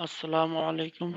अस्सलामु अलैकुम।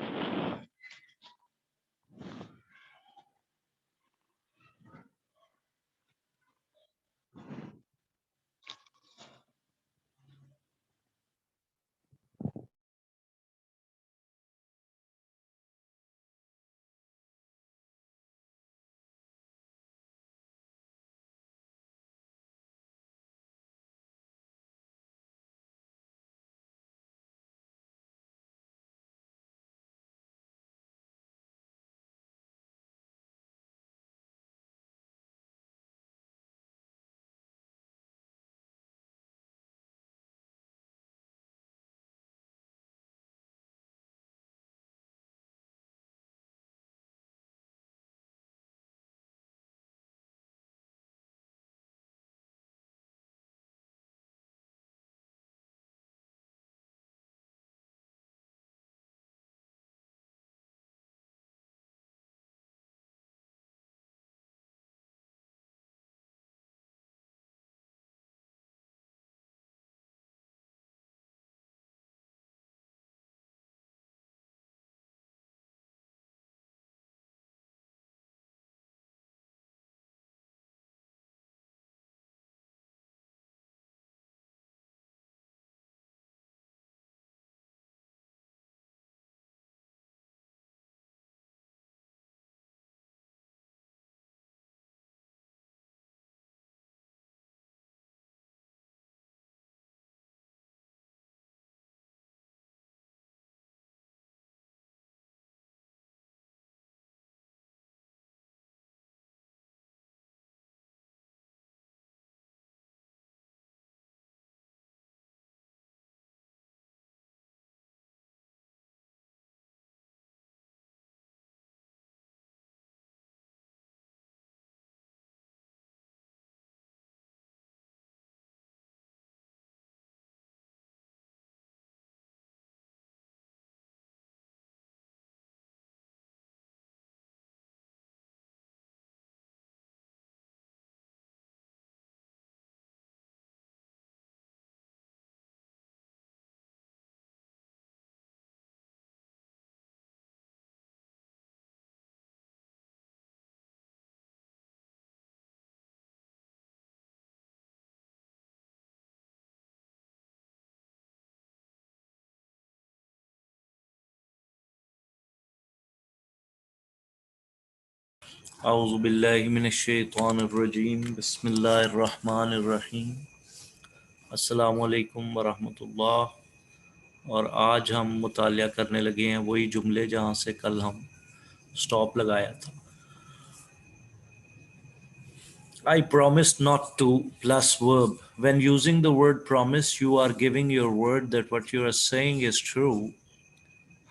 औज़ु बिल्लाहि मिनश शैतानिर रजीम बिस्मिल्लाहिर रहमानिर रहीम अस्सलामु अलैकुम वरहमतुल्लाह। और आज हम मुतालिया करने लगे हैं वही जुमले जहाँ से कल हम स्टॉप लगाया था। I promise not to plus verb. When using the word promise, you are giving your word that what you are saying is true.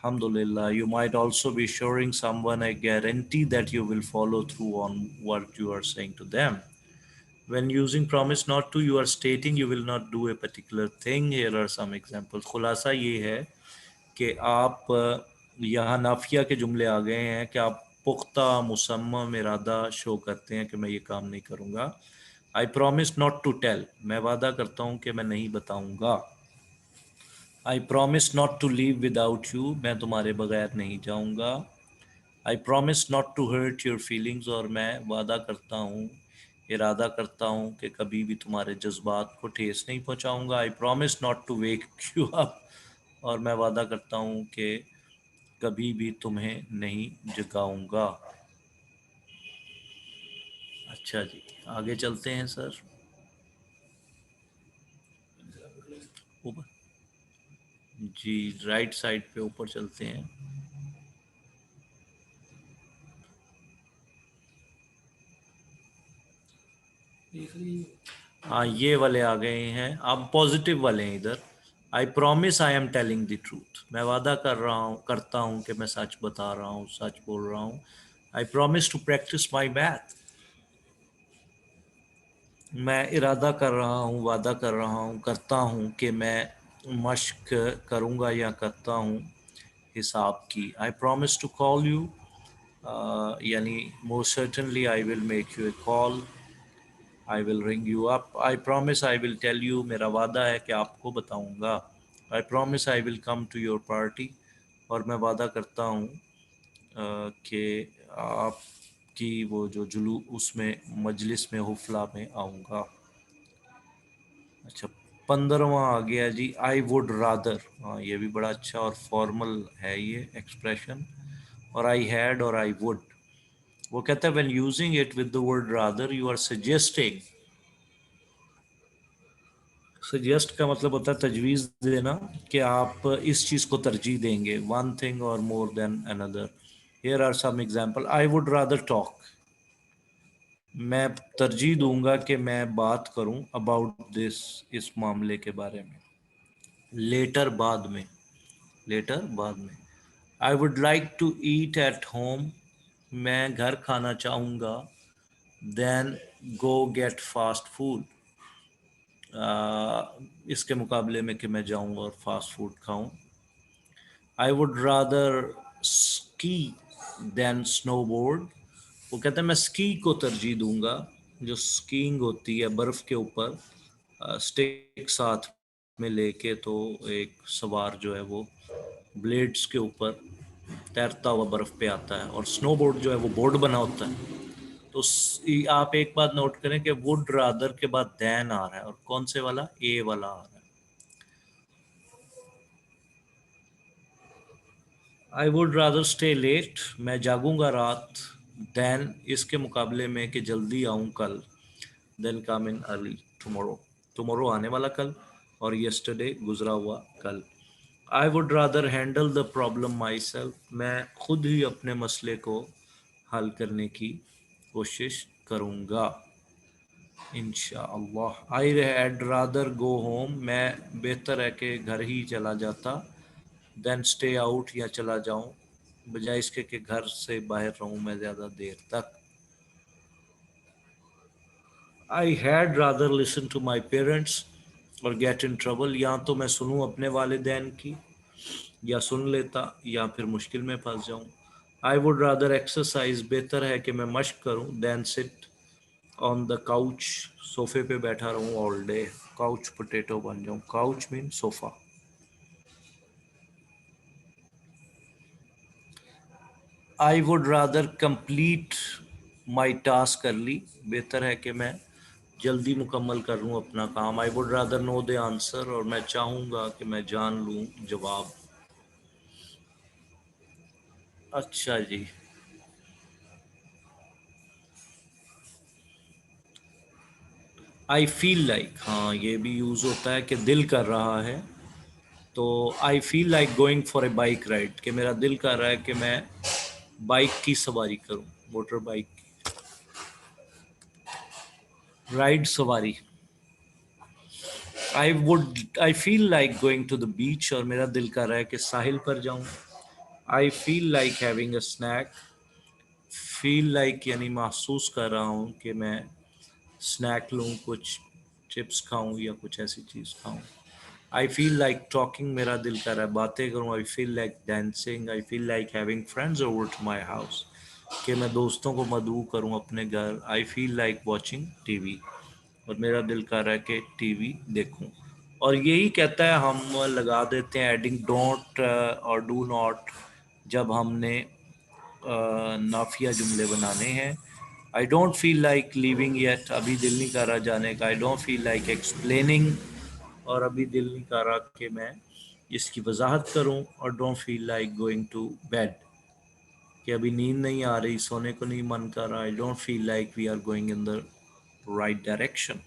Alhamdulillah, you might also be assuring someone a guarantee that you will follow through on what you are saying to them. When using promise not to, you are stating you will not do a particular thing. Here are some examples. खुलासा ये है कि आप यहाँ नाफिया के जुमले आ गए हैं कि आप पुख्ता मुसम्मम इरादा शो करते हैं कि मैं ये काम नहीं करूँगा। I promise not to tell, मैं वादा करता हूँ कि मैं नहीं बताऊँगा। I promise not to leave without you, मैं तुम्हारे बगैर नहीं जाऊँगा। I promise not to hurt your feelings, और मैं वादा करता हूँ, इरादा करता हूँ कि कभी भी तुम्हारे जज्बात को ठेस नहीं पहुँचाऊँगा। I promise not to wake you up, और मैं वादा करता हूँ कि कभी भी तुम्हें नहीं जगाऊंगा। अच्छा जी, आगे चलते हैं सर। ऊपर जी, राइट साइड पे ऊपर चलते हैं। हाँ, ये वाले आ गए हैं, अब पॉजिटिव वाले हैं इधर। आई promise I am telling the truth, मैं वादा करता हूँ कि मैं सच बता रहा हूँ, सच बोल रहा हूँ। I promise to practise my math, मैं इरादा कर रहा हूँ, वादा कर रहा हूँ, करता हूँ कि मैं मश्क करूँगा या करता हूँ हिसाब की। I promise to call you, यानी most certainly I will make you a call, I will ring you up. I promise I will tell you, मेरा वादा है कि आपको बताऊँगा। I promise I will come to your party, और मैं वादा करता हूँ कि आपकी वो जो जुलू उसमें मजलिस में हुफला में आऊँगा। अच्छा, 15वां आ गया जी, आई वुड रादर। हाँ, ये भी बड़ा अच्छा और फॉर्मल है ये एक्सप्रेशन। और आई हैड और आई वुड, वो कहता है when using it with the word rather you are suggesting. Suggest का मतलब होता है तजवीज़ देना, कि आप इस चीज़ को तरजीह देंगे, वन थिंग और more than another. Here are some example, I would rather talk, मैं तरजीह दूंगा कि मैं बात करूं अबाउट दिस, इस मामले के बारे में। लेटर, बाद में, लेटर बाद में। I would like to eat at home, मैं घर खाना चाहूँगा, than go get fast food, इसके मुकाबले में कि मैं जाऊँ और फास्ट फूड खाऊं। I would rather ski than snowboard, वो कहते हैं मैं स्की को तरजीह दूंगा, जो स्कीइंग होती है बर्फ़ के ऊपर, स्टिक साथ में लेके, तो एक सवार जो है वो ब्लेड्स के ऊपर तैरता हुआ बर्फ़ पे आता है, और स्नोबोर्ड जो है वो बोर्ड बना होता है। तो आप एक बात नोट करें कि वुड रादर के बाद दैन आ रहा है, और कौन से वाला, ए वाला आ रहा है। I would rather stay late, मैं जागूंगा रात, देन, इसके मुकाबले में कि जल्दी आऊँ कल, than come in early tomorrow, tomorrow आने वाला कल, और यस्टरडे गुजरा हुआ कल। I would rather handle the problem myself, मैं खुद ही अपने मसले को हल करने की कोशिश करूँगा इंशाअल्लाह। आई हैड रादर गो होम, मैं बेहतर है कि घर ही चला जाता, देन स्टे आउट, या चला जाऊं, बजाय इसके कि घर से बाहर रहूं मैं ज़्यादा देर तक। I had rather listen to my parents और गेट इन ट्रबल, या तो मैं सुनूं अपने वालिदैन की, या सुन लेता, या फिर मुश्किल में फंस जाऊं। आई वुड रादर एक्सरसाइज, बेहतर है कि मैं मश्क करूं, than sit on the couch, सोफे पे बैठा रहूं ऑल डे, काउच पोटैटो बन जाऊं, couch mean sofa. I would rather complete my task early, बेहतर है कि मैं जल्दी मुकम्मल कर लूँ अपना काम। आई would rather know the answer, और मैं चाहूँगा कि मैं जान लूँ जवाब। अच्छा जी, आई फील लाइक, हाँ ये भी यूज़ होता है कि दिल कर रहा है, तो आई feel like going for a bike ride, कि मेरा दिल कर रहा है कि मैं बाइक की सवारी करूँ, मोटर बाइक राइड, सवारी। I feel like going to the beach, और मेरा दिल कर रहा है कि साहिल पर जाऊं। I feel like having a snack, feel like यानी महसूस कर रहा हूँ कि मैं स्नैक लूँ, कुछ चिप्स खाऊं या कुछ ऐसी चीज़ खाऊं। आई फील लाइक टॉकिंग, मेरा दिल कर रहा है बातें करूं। I feel like dancing, I feel like having friends over to my house, कि मैं दोस्तों को मदऊ करूं अपने घर। I feel like watching TV, और मेरा दिल कर रहा है कि टीवी देखूं। और यही कहता है, हम लगा देते हैं एडिंग डोंट और डू नॉट जब हमने नाफिया जुमले बनाने हैं। आई don't feel like living yet, अभी दिल नहीं कर रहा जाने का। आई डोंट फील लाइक एक्सप्लेनिंग, और अभी दिल नहीं कर रहा कि मैं इसकी वजाहत करूं। और don't feel like going to bed, कि अभी नींद नहीं आ रही, सोने को नहीं मन कर रहा। I don't feel like we are going in the right direction,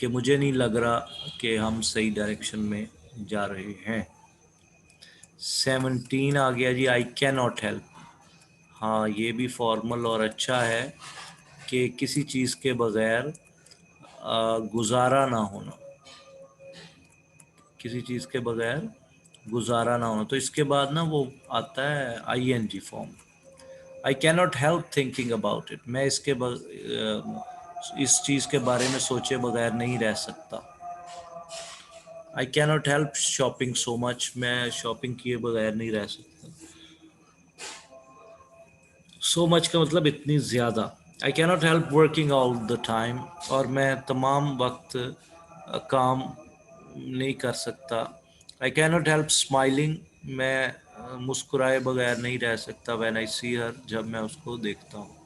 कि मुझे नहीं लग रहा कि हम सही डायरेक्शन में जा रहे हैं। 17 आ गया जी, आई कैन नॉट हेल्प। हाँ, ये भी फॉर्मल और अच्छा है, कि किसी चीज़ के बगैर गुजारा ना होना, किसी चीज़ के बगैर गुजारा ना होना। तो इसके बाद ना वो आता है I N G form. I can not help thinking about it, मैं इस चीज़ के बारे में सोचे बगैर नहीं रह सकता। आई can not help shopping so much, मैं शॉपिंग किए बगैर नहीं रह सकता। सो मच का मतलब इतनी ज़्यादा। आई can not help working all the time, और मैं तमाम वक्त काम नहीं कर सकता। आई कैन नॉट हेल्प स्माइलिंग, मैं मुस्कुराए बगैर नहीं रह सकता व्हेन आई सी हर, जब मैं उसको देखता हूँ।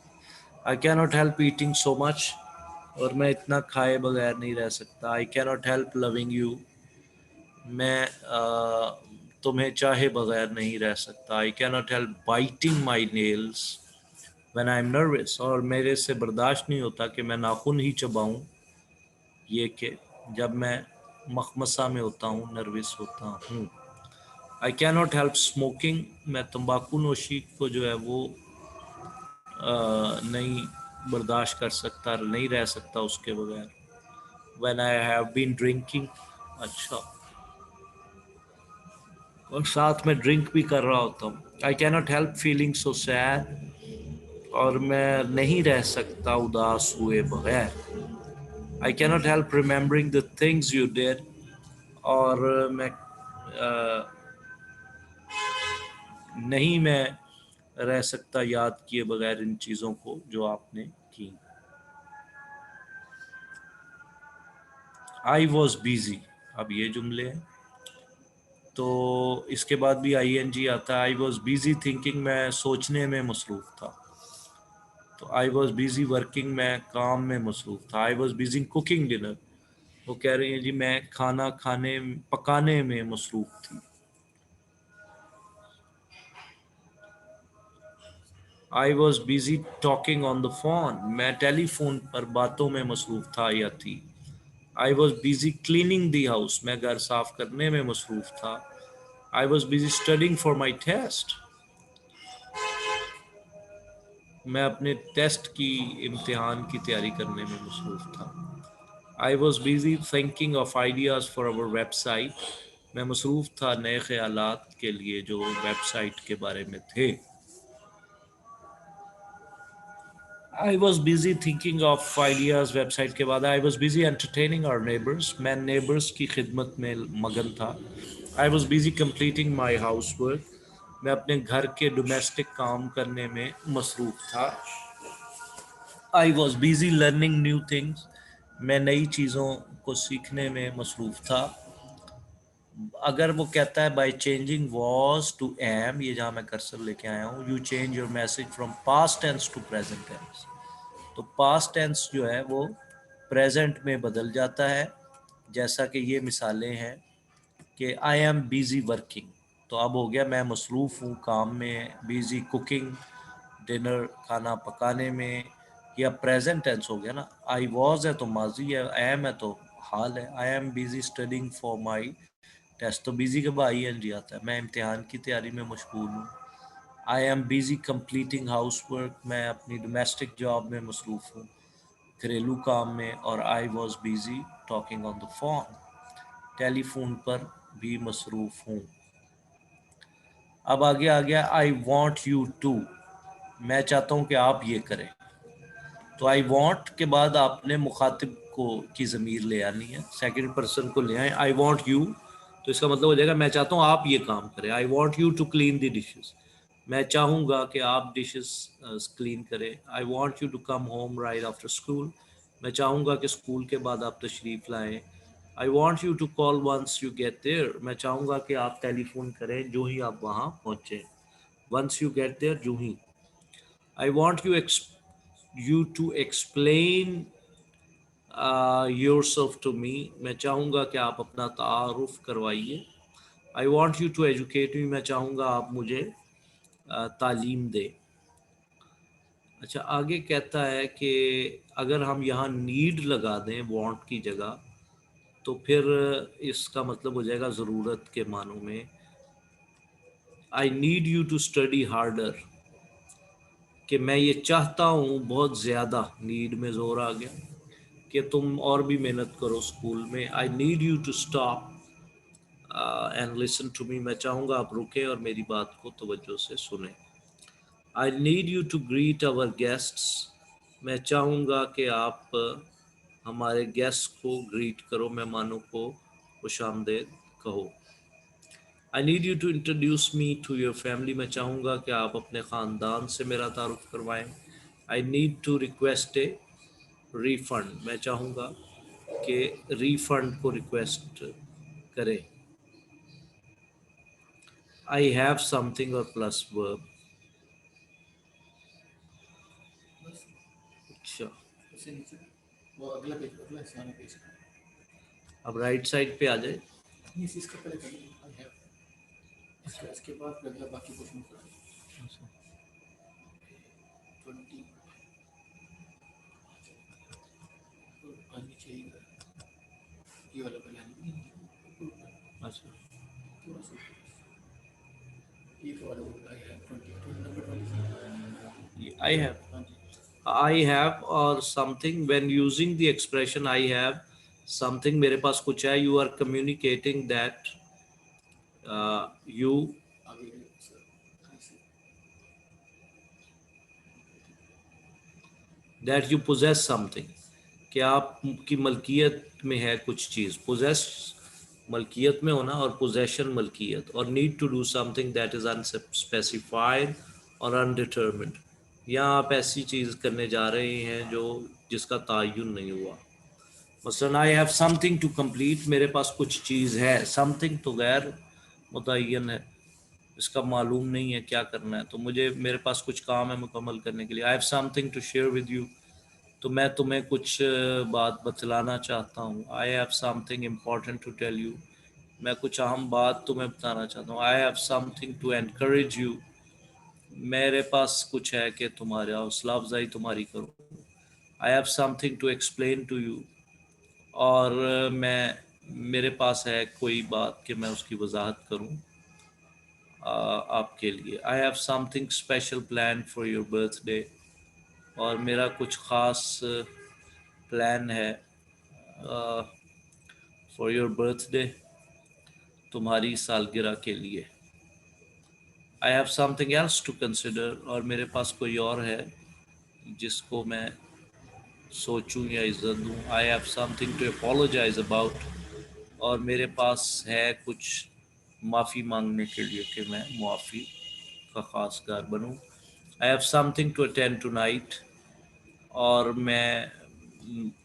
आई can not help eating so much, और मैं इतना खाए बगैर नहीं रह सकता। आई can not help loving you, मैं तुम्हें चाहे बगैर नहीं रह सकता। आई can not help biting my nails when I am nervous, और मेरे से बर्दाश्त नहीं होता कि मैं नाखून ही चबाऊं, ये कि जब मैं मखमसा में होता हूँ, नर्वस होता हूँ। आई कैन नॉट हेल्प स्मोकिंग, मैं तंबाकू नोशी को जो है वो नहीं बर्दाश्त कर सकता, नहीं रह सकता उसके बगैर। When I have been drinking, अच्छा, और साथ में ड्रिंक भी कर रहा होता हूँ। आई can not help feeling so sad, और मैं नहीं रह सकता उदास हुए बगैर। आई can not help remembering the things you did, और मैं नहीं मैं रह सकता याद किए बगैर इन चीज़ों को जो आपने की। आई वॉज बिजी, अब ये जुमले हैं, तो इसके बाद भी आई एन जी आता है। आई वॉज बिजी थिंकिंग, मैं सोचने में मसरूफ़ था। तो आई वॉज बिजी वर्किंग, मैं काम में मसरूफ़ था। I was busy cooking dinner, वो कह रही हैं जी मैं खाना खाने पकाने में मसरूफ़ थी। I was busy talking on the phone, मैं टेलीफोन पर बातों में मसरूफ़ था या थी। I was busy cleaning the house, मैं घर साफ करने में मसरूफ़ था। I was busy studying for my test, मैं अपने टेस्ट की इम्तिहान की तैयारी करने में मसरूफ़ था। I was busy thinking of ideas for our website, मैं मसरूफ़ था नए ख्यालात के लिए जो वेबसाइट के बारे में थे। I was busy thinking of ideas, website के बाद I was busy entertaining our neighbours, मैं नेबर्स की खिदमत में मगन था। I was busy completing my housework, मैं अपने घर के डोमेस्टिक काम करने में मसरूफ़ था। I was busy learning new things, मैं नई चीज़ों को सीखने में मसरूफ़ था। अगर वो कहता है by changing was to am, ये जहाँ मैं कर्सर लेके आया हूँ, you change your message from past tense to present tense, तो पास्ट टेंस जो है वो प्रेजेंट में बदल जाता है। जैसा कि ये मिसालें हैं कि आई एम बिजी वर्किंग, तो अब हो गया मैं मसरूफ़ हूँ काम में, बिजी कुकिंग डिनर खाना पकाने में, या प्रेजेंट टेंस हो गया ना। आई वॉज है तो माजी है, आई एम है तो हाल है। I am busy studying for my test, तो बिजी के बाद आई एन जी आता है, मैं इम्तिहान की तैयारी में मशगूल हूँ। आई am busy completing house work, मैं अपनी डोमेस्टिक जॉब में मसरूफ़ हूँ, घरेलू काम में। और आई was busy talking on the phone, telephone पर भी मसरूफ़ हूँ। अब आगे आ गया आई वॉन्ट यू टू, मैं चाहता हूँ कि आप ये करें। तो आई वॉन्ट के बाद आपने मुखातिब को की ज़मीर ले आनी है, सेकंड पर्सन को ले आए। आई वॉन्ट यू, तो इसका मतलब हो जाएगा मैं चाहता हूँ आप ये काम करें। I want you to clean the dishes, मैं चाहूँगा कि आप डिशेस क्लीन करें। I want you to come home right after school, मैं चाहूँगा कि स्कूल के बाद आप तशरीफ़ लाएँ। I want you to call once you get there, मैं चाहूँगा कि आप टेलीफोन करें जो ही आप वहाँ पहुँचें। वंस यू गेट देयर, जो ही। I want you to explain yourself to me, मैं चाहूँगा कि आप अपना तारुफ करवाइए। I want you to educate me, मैं चाहूँगा आप मुझे तालीम दें। अच्छा, आगे कहता है कि अगर हम यहाँ नीड लगा दें वांट की जगह, तो फिर इसका मतलब हो जाएगा ज़रूरत के मानों में। I need you to study harder, कि मैं ये चाहता हूँ बहुत ज़्यादा, नीड में ज़ोर आ गया कि तुम और भी मेहनत करो स्कूल में। I need you to stop and listen to me, मैं चाहूँगा आप रुकें और मेरी बात को तवज्जो से सुने। I need you to greet our guests, मैं चाहूँगा कि आप हमारे गेस्ट को ग्रीट करो, मेहमानों को खुश आमदेद कहो। I need you to introduce me to your family, मैं चाहूँगा कि आप अपने ख़ानदान से मेरा तारुफ करवाएं। I need to request a refund, मैं चाहूँगा कि रिफ़ंड को रिक्वेस्ट करें। I have something और प्लस वर्ब. बस अच्छा, उससे नीचे वो अगला पेज, अगला हिस्सा में पेज का अब राइट साइड पे आ जाए. नहीं, इसका पहले कर लो, आई हैव, इसके बाद अगला बाकी क्वेश्चन का 20 तो नीचे ही ये वाला पहले अच्छा, थोड़ा सा ये वाला I have 20 number 20 I have. हाँ जी. I have or something. When using the expression I have something, मेरे पास कुछ है, you are communicating that you आगे सर ऐसे that you possess something. कि आपकी मलकियत में है कुछ चीज़. पोजेस मलकियत में होना और पोजेशन मलकियत. और need to do something that is unspecified और अनडिटर्मिन्ड. या आप ऐसी चीज़ करने जा रहे हैं जो जिसका तयन नहीं हुआ. मसलन I have something to complete, मेरे पास कुछ चीज़ है. समथिंग तो गैर मुतय्यन है, इसका मालूम नहीं है क्या करना है. तो मुझे मेरे पास कुछ काम है मुकम्मल करने के लिए. I have something to share with you, तो मैं तुम्हें कुछ बात बतलाना चाहता हूँ. I have something important to tell you, मैं कुछ अहम बात तुम्हें बताना चाहता हूँ. I have something to encourage you, मेरे पास कुछ है कि तुम्हारा हौसला अफजाई तुम्हारी करूँ. I have something to explain to you, और मैं मेरे पास है कोई बात कि मैं उसकी वजाहत करूँ आपके लिए. I have something special plan for your birthday, और मेरा कुछ ख़ास प्लान है फॉर योर बर्थडे, तुम्हारी सालगिरह के लिए. I have something else to consider, और मेरे पास कोई और है जिसको मैं सोचूं या इज्जत दूं. I have something to apologise about, और मेरे पास है कुछ माफ़ी मांगने के लिए कि मैं मुआफ़ी का खासगार बनूं. I have something to attend tonight, और मैं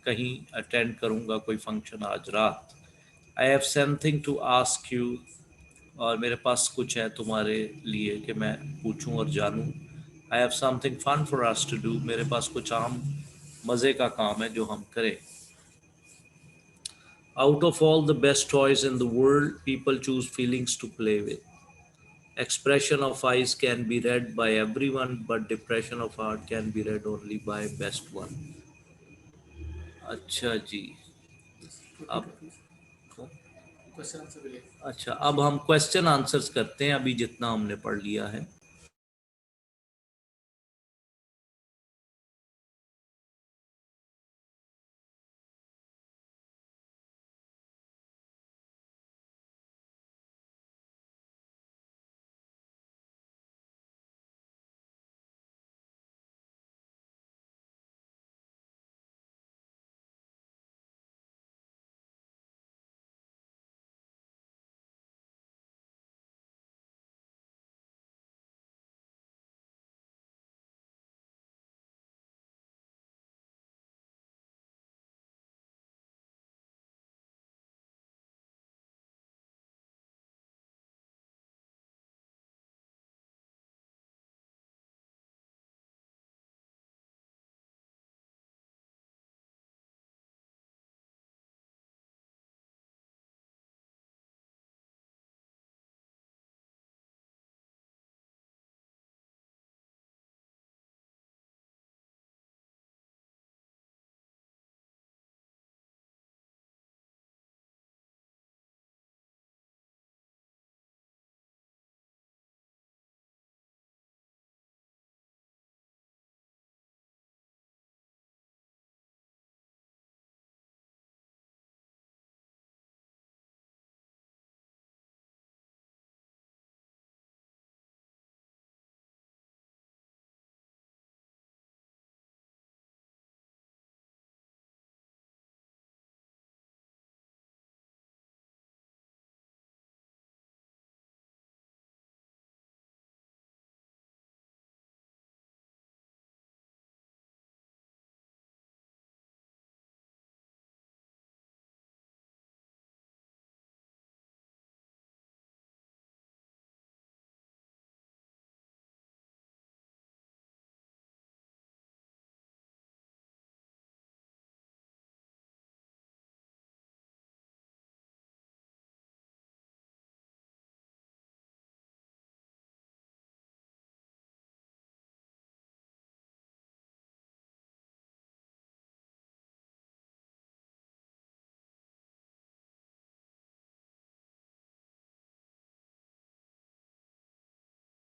कहीं अटेंड करूंगा कोई फंक्शन आज रात. I have something to ask you, और मेरे पास कुछ है तुम्हारे लिए कि मैं पूछूं और जानूं. I have something fun for us to do, मेरे पास कुछ आम मज़े का काम है जो हम करें. Out of all the best toys in the world, people choose feelings to play with. Expression of eyes can be read by everyone, but depression of heart can be read only by best one. अच्छा जी. अब question answer के लिए अच्छा, अब हम question answers करते हैं अभी जितना हमने पढ़ लिया है.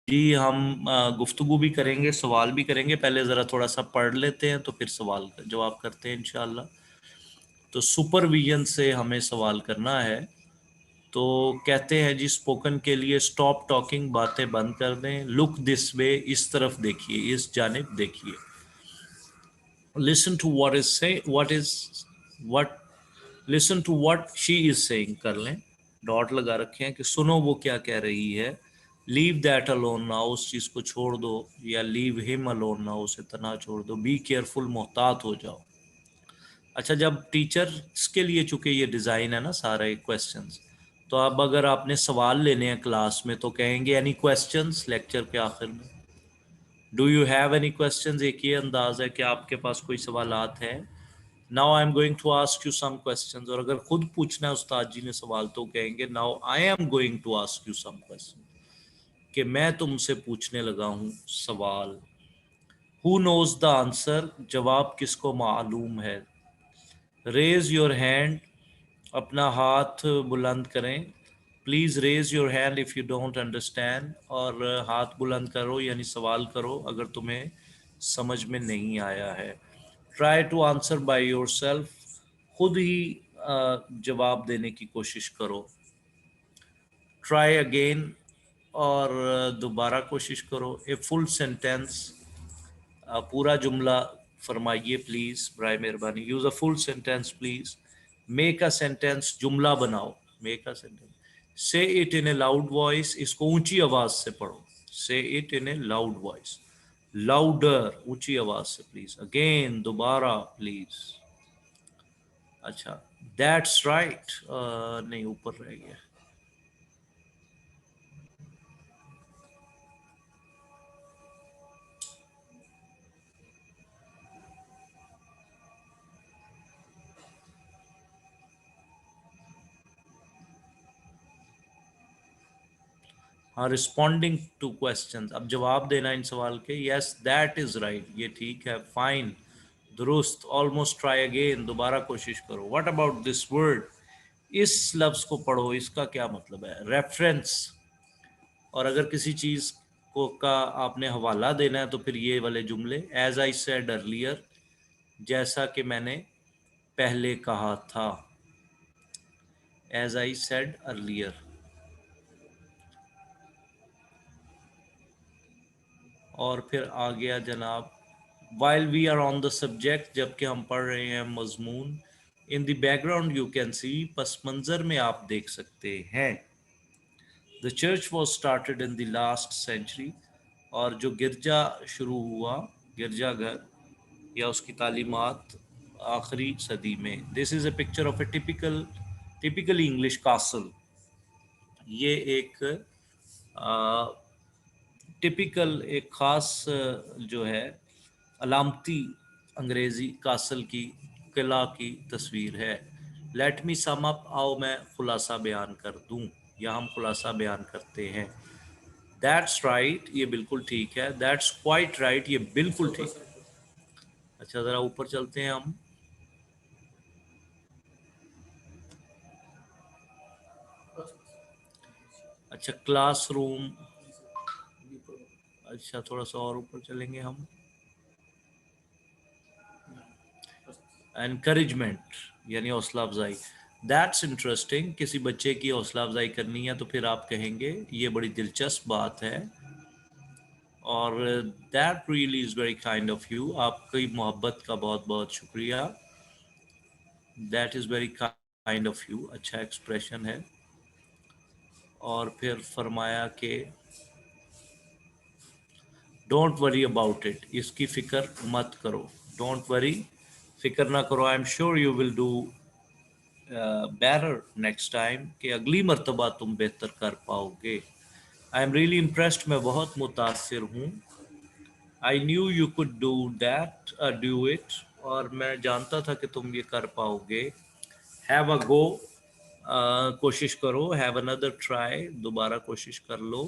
जी हम गुफ्तगू भी करेंगे, सवाल भी करेंगे। पहले ज़रा थोड़ा सा पढ़ लेते हैं तो फिर सवाल का जवाब करते हैं इंशाल्लाह। तो सुपरविजन से हमें सवाल करना है। तो कहते हैं जी स्पोकन के लिए स्टॉप टॉकिंग, बातें बंद कर दें। लुक दिस वे, इस तरफ देखिए, इस जानिब देखिए। Listen to what is say what is what listen to what she is saying कर लें, डॉट लगा रखे हैं कि सुनो वो क्या कह रही है। लीव दैट अलोन ना, उस चीज़ को छोड़ दो, या लीव हिम अलोन ना, उसे तना छोड़ दो। बी केयरफुल, मोहतात हो जाओ। अच्छा, जब टीचर्स के लिए चूंकि ये डिज़ाइन है ना सारे क्वेश्चंस, तो अब अगर आपने सवाल लेने हैं क्लास में तो कहेंगे एनी क्वेश्चंस लेक्चर के आखिर में। Do you have any questions, एक ये अंदाज है कि आपके पास कोई सवालात हैं। Now I am going to ask you some questions, और अगर खुद पूछना है उस्ताद जी ने सवाल तो कहेंगे now I am going to ask you some question, कि मैं तुमसे पूछने लगा हूँ सवाल। हु नोज द आंसर, जवाब किसको मालूम है। रेज योर हैंड, अपना हाथ बुलंद करें। Please raise your hand if you don't understand, और हाथ बुलंद करो यानी सवाल करो अगर तुम्हें समझ में नहीं आया है। Try to answer by yourself, खुद ही जवाब देने की कोशिश करो। ट्राई अगेन, और दोबारा कोशिश करो। ए फुल सेंटेंस, पूरा जुमला फरमाइए प्लीज़, बराए मेहरबानी। Use a full sentence please. Make a sentence, जुमला बनाओ। Make a sentence. Say it in a loud voice, इसको ऊंची आवाज़ से पढ़ो। Say it in a loud voice. Louder, ऊंची आवाज़ से प्लीज़। अगेन, दोबारा प्लीज़। अच्छा, दैट्स राइट, नहीं ऊपर रह गया। हाँ, रिस्पॉन्डिंग टू क्वेश्चन, अब जवाब देना इन सवाल के। यस दैट इज राइट, ये ठीक है। फाइन, दुरुस्त। ऑलमोस्ट, ट्राई अगेन, दोबारा कोशिश करो। व्हाट अबाउट दिस वर्ड, इस लफ्ज को पढ़ो, इसका क्या मतलब है। रेफरेंस, और अगर किसी चीज को का आपने हवाला देना है तो फिर ये वाले जुमले। एज आई सेड अर्लियर, जैसा कि मैंने पहले कहा था। As I said earlier. और फिर आ गया जनाब, while we are on the subject, जबकि हम पढ़ रहे हैं मजमून। In the background you can see, पस मंज़र में आप देख सकते हैं। The church was started in the last century, और जो गिरजा शुरू हुआ, गिरजाघर या उसकी तालीमात आखिरी सदी में। This is a picture of A typically English castle. ये एक टिपिकल, एक ख़ास जो है अलामती अंग्रेज़ी कासल की, किला की तस्वीर है। लेट मी सम अप, आओ मैं खुलासा बयान कर दूं, या हम खुलासा बयान करते हैं। दैट्स राइट, ये बिल्कुल ठीक है। दैट्स क्वाइट राइट, ये बिल्कुल ठीक है। अच्छा, ज़रा ऊपर चलते हैं हम। अच्छा, क्लासरूम। अच्छा, थोड़ा सा और ऊपर चलेंगे हम। एनकरेजमेंट यानी हौसला अफजाई। दैट्स इंटरेस्टिंग, किसी बच्चे की हौसला अफजाई करनी है तो फिर आप कहेंगे ये बड़ी दिलचस्प बात है। और that really is very kind of you, आपकी मोहब्बत का बहुत बहुत शुक्रिया। That is very kind of you, अच्छा एक्सप्रेशन है। और फिर फरमाया कि डोंट वरी अबाउट इट, इसकी फ़िक्र मत करो। डोंट वरी, फ़िक्र ना करो। I am sure you will do better next time, कि अगली मर्तबा तुम बेहतर कर पाओगे। आई एम रियली इम्प्रेस्ड, मैं बहुत मुतासिर हूँ। I knew you could do that, do it, और मैं जानता था कि तुम ये कर पाओगे। हैव अ गो, कोशिश करो। हैव अनदर ट्राई, दोबारा कोशिश कर लो।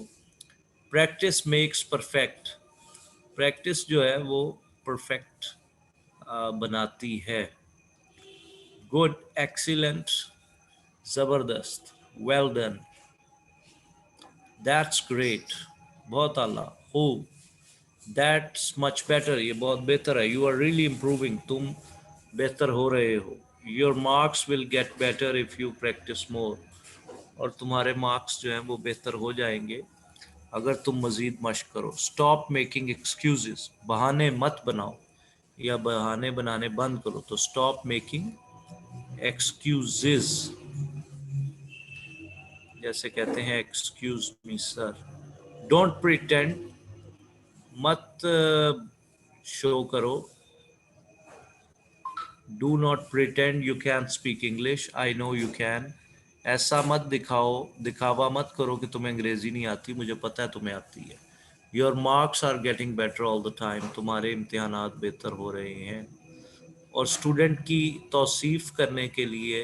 प्रैक्टिस मेक्स परफेक्ट, प्रैक्टिस जो है वो परफेक्ट बनाती है। गुड, एक्सीलेंट, ज़बरदस्त, वेल डन, दैट्स ग्रेट, बहुत आला. हो, दैट्स मच बेटर. ये बहुत बेहतर है. You are really improving. तुम बेहतर हो रहे हो. Your marks will get better if you practise more. और तुम्हारे मार्क्स जो हैं वो बेहतर हो जाएंगे अगर तुम मजीद मश्क करो. Stop making excuses. बहाने मत बनाओ या बहाने बनाने बंद करो. तो स्टॉप मेकिंग एक्सक्यूजेस. जैसे कहते हैं excuse me sir. Don't pretend. मत शो करो. Do not pretend you can speak English. I know you can. ऐसा मत दिखाओ, दिखावा मत करो कि तुम्हें अंग्रेजी नहीं आती. मुझे पता है तुम्हें आती है. Your marks are getting better all the time. तुम्हारे इम्तिहानात बेहतर हो रहे हैं. और स्टूडेंट की तौसीफ करने के लिए,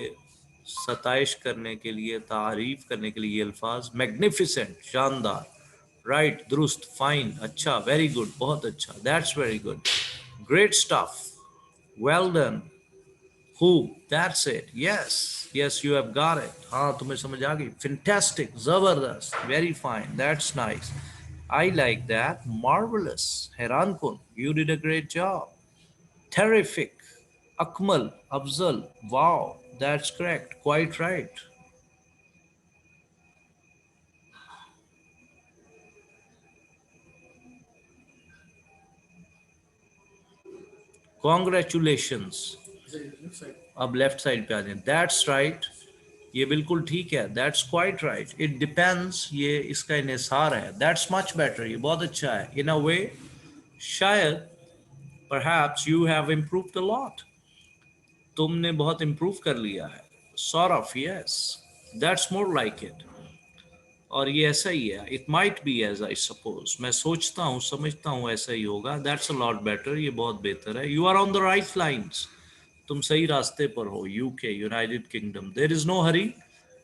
सताइश करने के लिए, तारीफ करने के लिए ये अल्फाज मैग्निफिसेंट, शानदार, राइट, दुरुस्त, फाइन, अच्छा, वेरी गुड, बहुत अच्छा, that's very good, great stuff, well done, who, that's it, yes, yes you have got it. हाँ तुम्हें समझ आ गई. फिंटेस्टिक, जबरदस्त, very fine, that's nice, I like that, marvellous, हैरान कुन, you did a great job, terrific, Akmal, Afzal, wow, that's correct, quite right. Congratulations. Left side. अब left side पे आ जाए. That's right. ये बिल्कुल ठीक है. That's quite right. It depends. ये इसका इन्हिसार है. That's much better. ये बहुत अच्छा है. इन अ वे, शायद, perhaps you have improved a lot. तुमने बहुत इम्प्रूव कर लिया है. Sort of, yes, that's more like it. और ये ऐसा ही है. It might be as I suppose. मैं सोचता हूँ, समझता हूँ ऐसा ही होगा. That's a lot better. ये बहुत बेहतर है. You are on the right lines. तुम सही रास्ते पर हो. UK, United Kingdom. There is no hurry.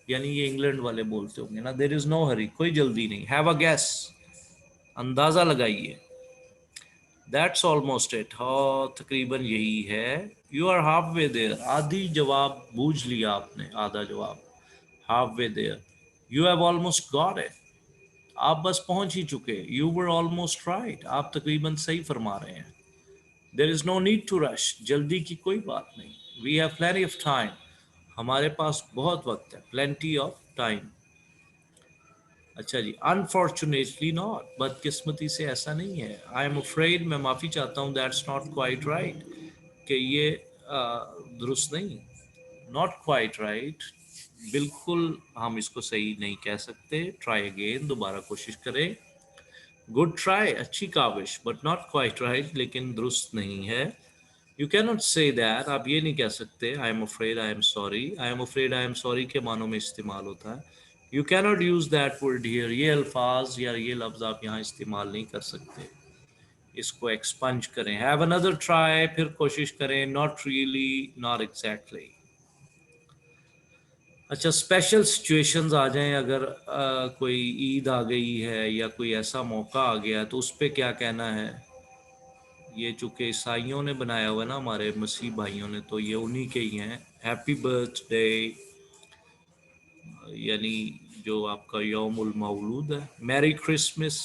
यानी ये इंग्लैंड वाले बोलते होंगे ना. There is no hurry. कोई जल्दी नहीं. Have a guess. अंदाजा लगाइए. That's almost it. हाँ तकरीबन यही है. You are half way there. आधी जवाब बूझ लिया आपने. आधा जवाब. Half way there. You have almost got it. आप बस पहुंच ही चुके. You were almost right. आप तकरीबन सही फरमा रहे हैं. देर is no need to rush. जल्दी की कोई बात नहीं. We have plenty of time. हमारे पास बहुत वक्त है. Plenty of time. अच्छा जी. Unfortunately not. बदकिस्मती से ऐसा नहीं है. I am afraid. मैं माफ़ी चाहता हूँ. That's not quite right. कि ये दुरुस्त नहीं. Not quite right. बिल्कुल हम इसको सही नहीं कह सकते. Try again. दोबारा कोशिश करें. गुड ट्राई, अच्छी काविश, बट नॉट क्वाइट राइट. लेकिन दुरुस्त नहीं है. You can not say that. आप ये नहीं कह सकते आई am afraid, I am sorry. I am afraid, I am sorry के मानों में इस्तेमाल होता है. You can not use that word here. ये अल्फाज या ये लफ्ज आप यहाँ इस्तेमाल नहीं कर सकते. इसको एक्सपंज करें. Have another try. फिर कोशिश करें. Not really, not exactly. अच्छा, स्पेशल सिचुएशंस आ जाएं. अगर कोई ईद आ गई है या कोई ऐसा मौका आ गया है तो उस पर क्या कहना है. ये चूंकि ईसाइयों ने बनाया हुआ है ना, हमारे मसीह भाइयों ने, तो ये उन्हीं के ही हैं. हैप्पी बर्थडे, यानी जो आपका यौमुल मौलूद है. Merry Christmas.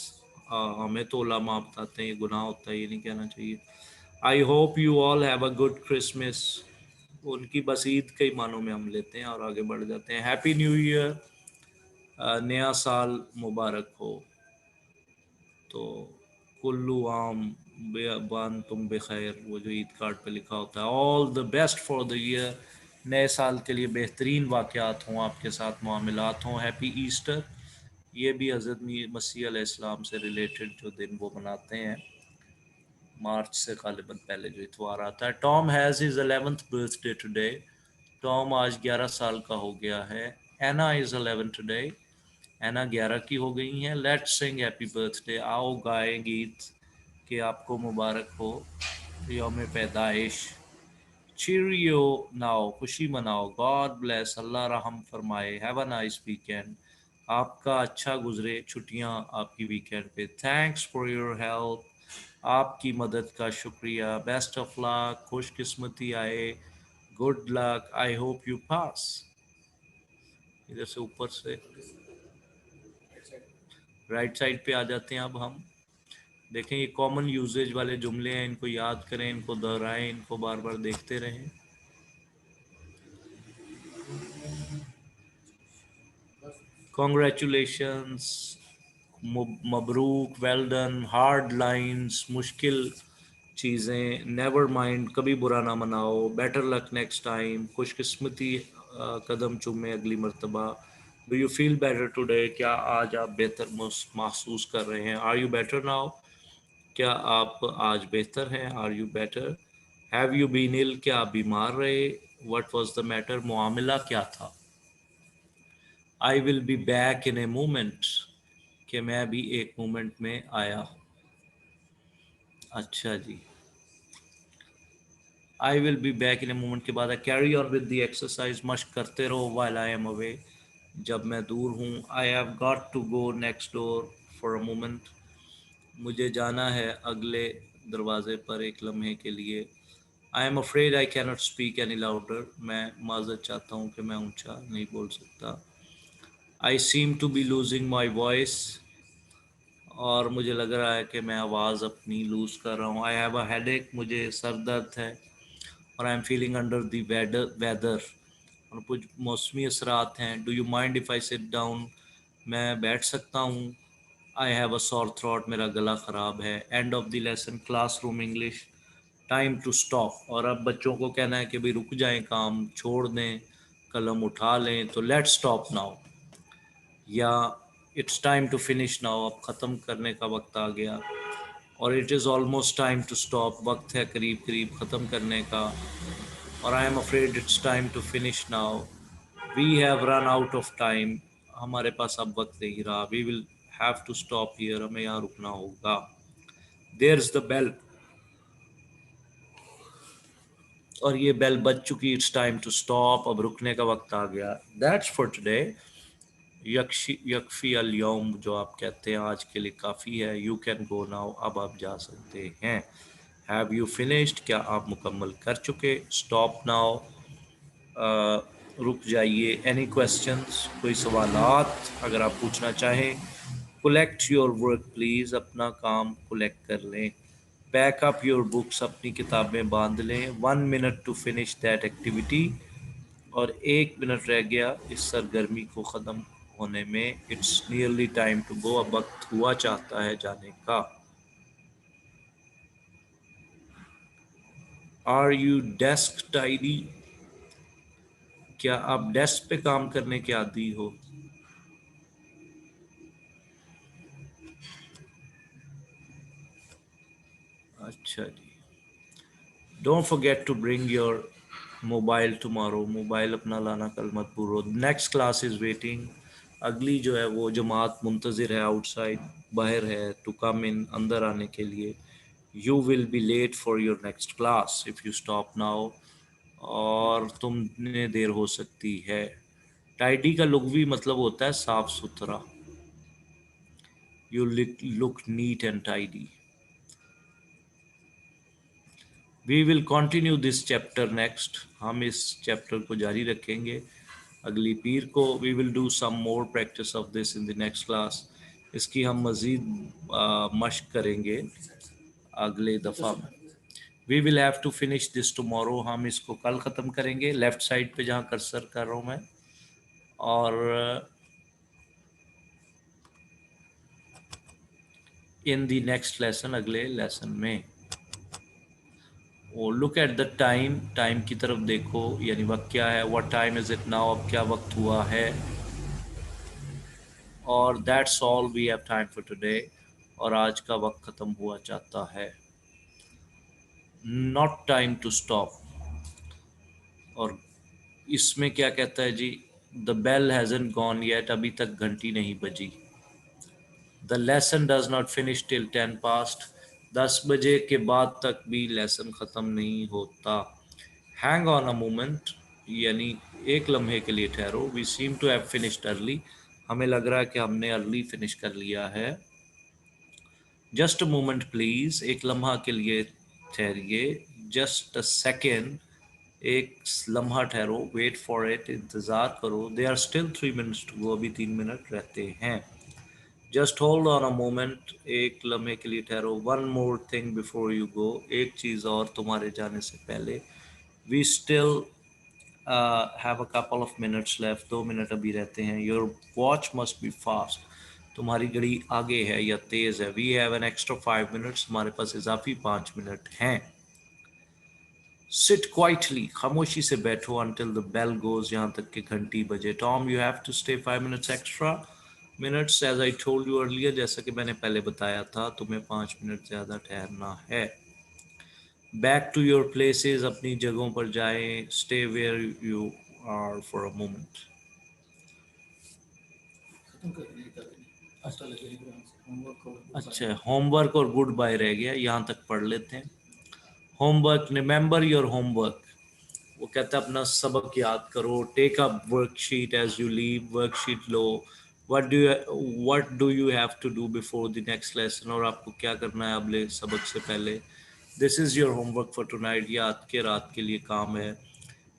हमें तो उलमा बताते हैं ये गुनाह होता है, ये नहीं कहना चाहिए. आई hope you all have a good Christmas. उनकी बस ईद के ही मानों में हम लेते हैं और आगे बढ़ जाते हैं. Happy new year. नया साल मुबारक हो. तो कुल्लू आम बान तुम बेखैर, वो जो ईद कार्ड पे लिखा होता है. All the best for the year. नए साल के लिए बेहतरीन वाक़यात हों, आपके साथ मामलात हों. Happy Easter. ये भी हज़रत मसीह अलैहिस्सलाम से रिलेटेड जो दिन वो मनाते हैं, मार्च से गालिबन पहले जो इतवार आता है. Tom has his 11th birthday today. Tom आज 11 साल का हो गया है. एना इज़ 11 टुडे. एना 11 की हो गई हैं. Let's Singh happy birthday. आओ गाएं गीत कि आपको मुबारक हो यौम पैदाइश. चीरियो नाओ, खुशी मनाओ. गॉड ब्लेस, अल्लाह रहम फरमाए. Have a nice weekend. आपका अच्छा गुजरे छुट्टियां आपकी वीकेंड पे. Thanks for your help. आपकी मदद का शुक्रिया. Best of luck. खुशकिस्मती आए. Good luck. I hope you pass. इधर से ऊपर से. Right side. राइट साइड पे आ जाते हैं। अब हम देखें, ये कॉमन यूजेज वाले जुमले हैं, इनको याद करें, इनको दोहराएं, इनको बार बार देखते रहें। कॉन्ग्रेचुलेशंस, मबरूक, वेल डन, हार्ड लाइंस, मुश्किल चीज़ें, नेवर माइंड, कभी बुरा ना मनाओ, बेटर लक नेक्स्ट टाइम, खुशकिस्मती कदम चूमे अगली मर्तबा, do you feel better today, क्या आज आप बेहतर महसूस कर रहे हैं, आर यू बेटर नाउ, क्या आप आज बेहतर हैं, are you better, have you been ill, क्या आप बीमार रहे, व्हाट वाज द मैटर, मामला क्या था, I will be back in a moment, कि मैं भी एक मोमेंट में आया। अच्छा जी, I will be back in a moment के बाद carry on with the exercise, मश्क करते रहो वाइल आई एम अवे, जब मैं दूर हूँ। I have got to go next door for a moment, मुझे जाना है अगले दरवाजे पर एक लम्हे के लिए। आई am afraid I cannot speak any louder, मैं माजरत चाहता हूँ कि मैं ऊंचा नहीं बोल सकता। I seem to be losing my voice, और मुझे लग रहा है कि मैं आवाज़ अपनी लूज़ कर रहा हूँ। आई हैव अ हेडेक, मुझे सर दर्द है। और I am feeling under the weather, और कुछ मौसमी असरात हैं। Do you mind if I sit down, मैं बैठ सकता हूँ। I have a sore throat, मेरा गला ख़राब है। End of the lesson, classroom English, time to stop, और अब बच्चों को कहना है कि भाई रुक जाएं, काम छोड़ दें, कलम उठा लें, तो लेट्स स्टॉप नाउ, या it's time to finish now, अब ख़त्म करने का वक्त आ गया। और it is almost time to stop, वक्त है करीब करीब ख़त्म करने का। और I am afraid it's time to finish now, we have run out of time, हमारे पास अब वक्त नहीं रहा। We will have to stop here, हमें यहाँ रुकना होगा। देयर इज़ द बेल, और ये बेल बज चुकी, इट्स टाइम टू स्टॉप, अब रुकने का वक्त आ गया। दैट्स फॉर टुडे, यकफी अल यौम, जो आप कहते हैं आज के लिए काफ़ी है। यू कैन गो नाउ, अब आप जा सकते हैं। हैव यू फिनिश्ड, क्या आप मुकम्मल कर चुके। स्टॉप नाउ, रुक जाइए। एनी क्वेश्चंस, कोई सवालात अगर आप पूछना चाहें। कलेक्ट योर वर्क प्लीज़, अपना काम कलेक्ट कर लें। पैक अप योर बुक्स, अपनी किताबें बांध लें। 1 minute to finish that activity, और 1 मिनट रह गया इस सरगर्मी को ख़त्म होने में। It's nearly time to go, अब वक्त हुआ चाहता है जाने का। आर यू डेस्क टाइडी, क्या आप डेस्क पे काम करने के आदी हो। अच्छा जी, don't forget to bring your mobile tomorrow, mobile अपना लाना कल मत भूलो। नेक्स्ट क्लास इज़ वेटिंग, अगली जो है वो जमात मुंतज़िर है आउटसाइड, बाहर है, टू कम इन, अंदर आने के लिए। You will be late for your next class if you stop now, और तुमने देर हो सकती है। टाइडी का लुग़वी मतलब होता है साफ सुथरा। You look neat and tidy. We will continue this chapter next, हम इस चैप्टर को जारी रखेंगे अगली पीर को। We will do some more practice of this in the next class, इसकी हम मज़ीद मश्क करेंगे अगले दफ़ा में। We will have to finish this tomorrow, हम इसको कल ख़त्म करेंगे। लेफ़्ट साइड पे जहाँ कर्सर कर रहा हूँ मैं, और इन द नेक्स्ट लेसन, अगले लेसन में। Oh look at the time, time की तरफ देखो, यानी वक्त क्या है। What time is it now, अब क्या वक्त हुआ है। और that's all we have time for today, और आज का वक्त ख़त्म हुआ चाहता है। नॉट टाइम टू स्टॉप, और इसमें क्या कहता है जी, the bell hasn't gone yet, अभी तक घंटी नहीं बजी। The lesson does not finish till 10 past, 10 बजे के बाद तक भी लेसन ख़त्म नहीं होता। हैंग ऑन अ मोमेंट, यानी एक लम्हे के लिए ठहरो। We seem to have finished early, हमें लग रहा है कि हमने अर्ली फिनिश कर लिया है। जस्ट अ मोमेंट प्लीज़, एक लम्हा के लिए ठहरिए। जस्ट अ सेकेंड, एक लम्हा ठहरो। वेट फॉर इट, इंतज़ार करो। They are still 3 minutes to go, अभी 3 मिनट रहते हैं। Just hold on a moment, एक लम्हे के लिए ठहरो. One more thing before you go, एक चीज़ और तुम्हारे जाने से पहले. We still have a couple of minutes left. 2 minute अभी रहते हैं. Your watch must be fast. तुम्हारी घड़ी आगे है या तेज़ है. We have an extra 5 minutes. हमारे पास इजाफी 5 मिनट हैं. सिट क्वाइटली, खामोशी से बैठो अंटिल द बेल गोज, यहाँ तक कि घंटी बजे. Tom, you have to stay 5 minutes extra. Minutes as I told you earlier, जैसा कि मैंने पहले बताया था, तुम्हें 5 मिनट ज़्यादा ठहरना है. बैक टू योर प्लेसेस, अपनी जगहों पर जाएं. Stay where you are for a moment. खत्म कर देंगे कर देंगे अच्छा लगेगा होमवर्क और अच्छा, होमवर्क और गुड बाय रह गया, यहाँ तक पढ़ लेते हैं. Homework, remember your homework. वो कहता है अपना सबक याद करो. Take up worksheet as you leave. Worksheet लो. What do you have to do before the next lesson, और आपको क्या करना है अगले सबक से पहले. This is your homework for tonight. ये आज के रात के लिए काम है.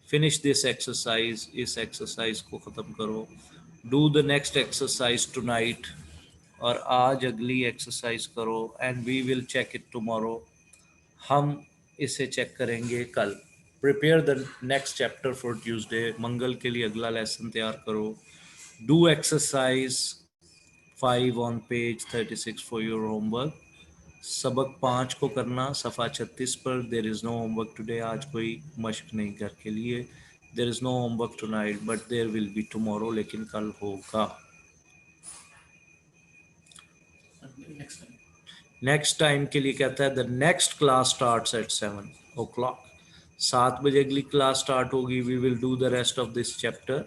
Finish this exercise. इस एक्सरसाइज को ख़त्म करो. Do the next exercise tonight. और आज अगली एक्सरसाइज करो. And we will check it tomorrow. हम इसे चेक करेंगे कल. Prepare the next chapter for Tuesday. मंगल के लिए अगला लेसन तैयार करो. Do exercise 5 on page 36 for your homework. सबक 5 को करना सफ़ा 36 पर. There is no homework today. आज कोई मश्क नहीं घर के लिए. There is no homework tonight but there will be tomorrow, लेकिन कल होगा. नेक्स्ट टाइम नेक्स्ट टाइम के लिए कहता है the next class starts at 7 o'clock. 7 बजे अगली क्लास स्टार्ट होगी. We will do the rest of this chapter.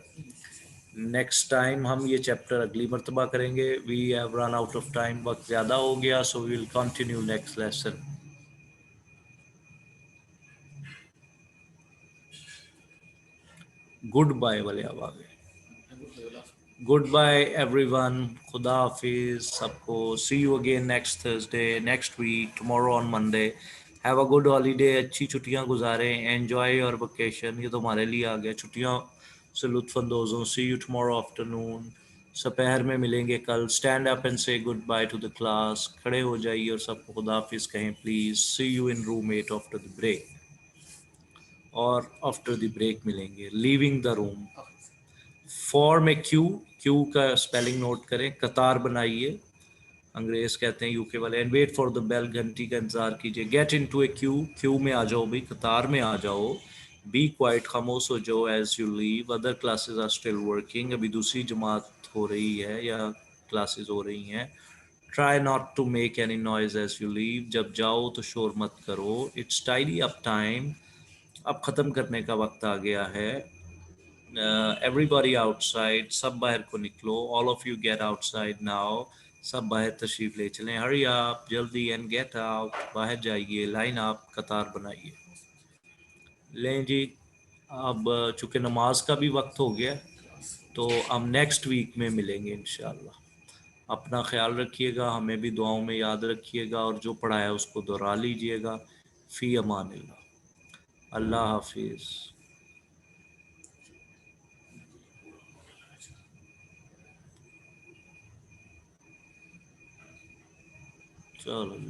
Next time हम ये चैप्टर अगली मरतबा करेंगे. We have run out of time. वक्त ज़्यादा हो गया, so we will continue next lesson. Good bye वाले अब आ गए. Good bye everyone. खुदा हाफिज सबको. See you again next Thursday, next week, tomorrow on Monday. Have a good holiday. अच्छी छुट्टियां गुजारें. Enjoy your vacation. ये तो हमारे लिए आ गया. छुट्टियों से लुत्फानंदोज़ हों. See you tomorrow afternoon. दोपहर में मिलेंगे कल. Stand up and say goodbye to the class. खड़े हो जाइए और सबको खुदा हाफिज कहें please. See you in room 8 after the break. और आफ्टर द ब्रेक मिलेंगे. Leaving the room. Form a queue. Queue का स्पेलिंग नोट करें. कतार बनाइए. अंग्रेज कहते हैं यूके वाले. And wait for the bell. घंटी का इंतजार कीजिए. Gate into a queue. Queue में आ जाओ भाई, कतार में आ जाओ. बी क्वाइट, खामोश हो जाओ as you leave. Other classes are still working. अभी दूसरी जमात हो रही है या क्लासेस हो रही हैं. Try not to make any noise as you leave. जब जाओ तो शोर मत करो. It's tidy up time. अब ख़त्म करने का वक्त आ गया है. Everybody outside. सब बाहर को निकलो. All of you get outside now. सब बाहर तशरीफ ले चलें. हरी आप जल्दी एंड गेट आउट. बाहर जाइए. लाइन आप कतार बनाइए. लें जी. अब चूँकि नमाज का भी वक्त हो गया, तो हम नेक्स्ट वीक में मिलेंगे इंशाल्लाह. अपना ख्याल रखिएगा. हमें भी दुआओं में याद रखिएगा. और जो पढ़ा है उसको दोहरा लीजिएगा. फ़ी अमानिल्लाह. अल्लाह हाफिज़. चलो.